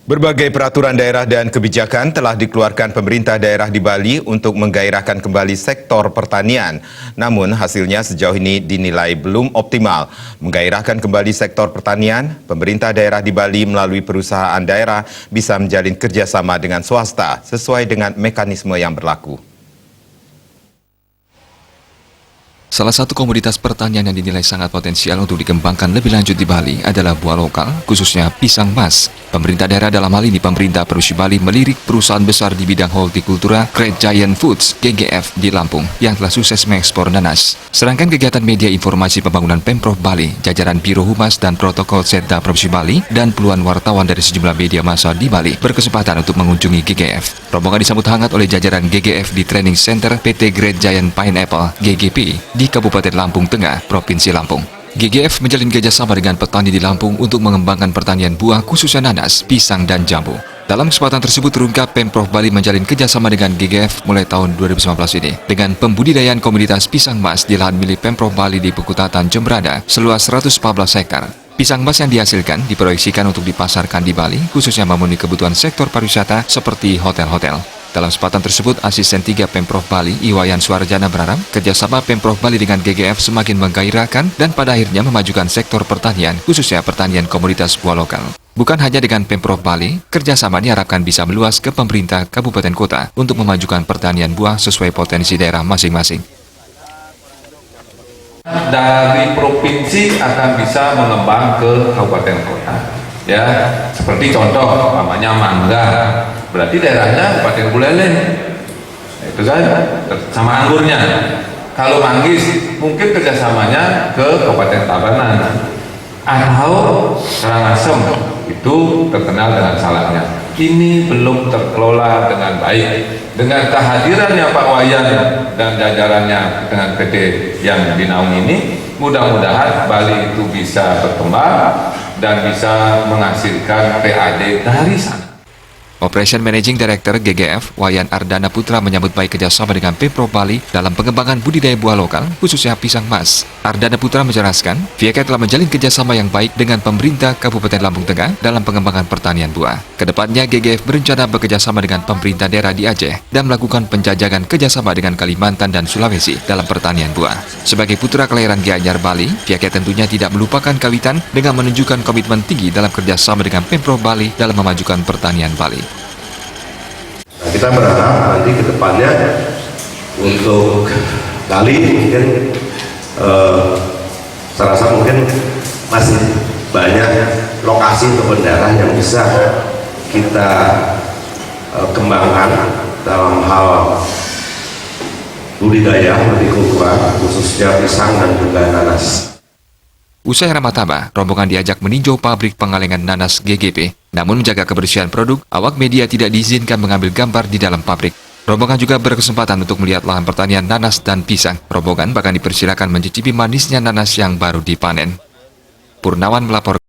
Berbagai peraturan daerah dan kebijakan telah dikeluarkan pemerintah daerah di Bali untuk menggairahkan kembali sektor pertanian. Namun hasilnya sejauh ini dinilai belum optimal. Menggairahkan kembali sektor pertanian, pemerintah daerah di Bali melalui perusahaan daerah bisa menjalin kerjasama dengan swasta sesuai dengan mekanisme yang berlaku. Salah satu komoditas pertanian yang dinilai sangat potensial untuk dikembangkan lebih lanjut di Bali adalah buah lokal, khususnya pisang mas. Pemerintah daerah dalam hal ini pemerintah Provinsi Bali melirik perusahaan besar di bidang hortikultura Great Giant Foods (GGF) di Lampung yang telah sukses mengekspor nanas. Sedangkan kegiatan media informasi pembangunan Pemprov Bali, jajaran Biro Humas dan Protokol Setda Provinsi Bali, dan puluhan wartawan dari sejumlah media massa di Bali berkesempatan untuk mengunjungi GGF. Rombongan disambut hangat oleh jajaran GGF di Training Center PT Great Giant Pineapple (GGP) di Kabupaten Lampung Tengah, Provinsi Lampung. GGF menjalin kerjasama dengan petani di Lampung untuk mengembangkan pertanian buah khususnya nanas, pisang, dan jambu. Dalam kesempatan tersebut terungkap Pemprov Bali menjalin kerjasama dengan GGF mulai tahun 2019 ini dengan pembudidayaan komunitas pisang mas di lahan milik Pemprov Bali di Pekutatan Jembrana seluas 114 hektar. Pisang mas yang dihasilkan diproyeksikan untuk dipasarkan di Bali, khususnya memenuhi kebutuhan sektor pariwisata seperti hotel-hotel. Dalam kesempatan tersebut, Asisten 3 Pemprov Bali, Iwayan Suarjana berharap kerjasama Pemprov Bali dengan GGF semakin menggairahkan dan pada akhirnya memajukan sektor pertanian, khususnya pertanian komoditas buah lokal. Bukan hanya dengan Pemprov Bali, kerjasama diharapkan bisa meluas ke pemerintah kabupaten kota untuk memajukan pertanian buah sesuai potensi daerah masing-masing. Dari provinsi akan bisa mengembang ke kabupaten kota, ya seperti contoh namanya mangga, berarti daerahnya Kabupaten Buleleng, itu saja sama anggurnya. Kalau manggis mungkin kerjasamanya ke Kabupaten Tabanan, atau Karangasem itu terkenal dengan salaknya. Ini belum terkelola dengan baik. Dengan kehadirannya Pak Wayan dan jajarannya dengan PT yang dinaungi ini, mudah-mudahan Bali itu bisa berkembang dan bisa menghasilkan PAD dari sana. Operation Managing Director GGF, Wayan Ardana Putra menyambut baik kerjasama dengan Pemprov Bali dalam pengembangan budidaya buah lokal, khususnya pisang mas. Ardana Putra menjelaskan, pihaknya telah menjalin kerjasama yang baik dengan pemerintah Kabupaten Lampung Tengah dalam pengembangan pertanian buah. Kedepannya, GGF berencana bekerjasama dengan pemerintah daerah di Aceh dan melakukan penjajakan kerjasama dengan Kalimantan dan Sulawesi dalam pertanian buah. Sebagai putra kelahiran Gianyar Bali, pihaknya tentunya tidak melupakan kawitan dengan menunjukkan komitmen tinggi dalam kerjasama dengan Pemprov Bali dalam memajukan pertanian Bali. Kita berharap nanti ke depannya untuk Bali mungkin saya rasa mungkin masih banyak lokasi atau daerah yang bisa kita kembangkan dalam hal budidaya hortikultura khususnya pisang dan juga nanas. Usai ramataba, rombongan diajak meninjau pabrik pengalengan nanas GGP. Namun menjaga kebersihan produk, awak media tidak diizinkan mengambil gambar di dalam pabrik. Rombongan juga berkesempatan untuk melihat lahan pertanian nanas dan pisang. Rombongan bahkan dipersilakan mencicipi manisnya nanas yang baru dipanen. Purnawan melapor.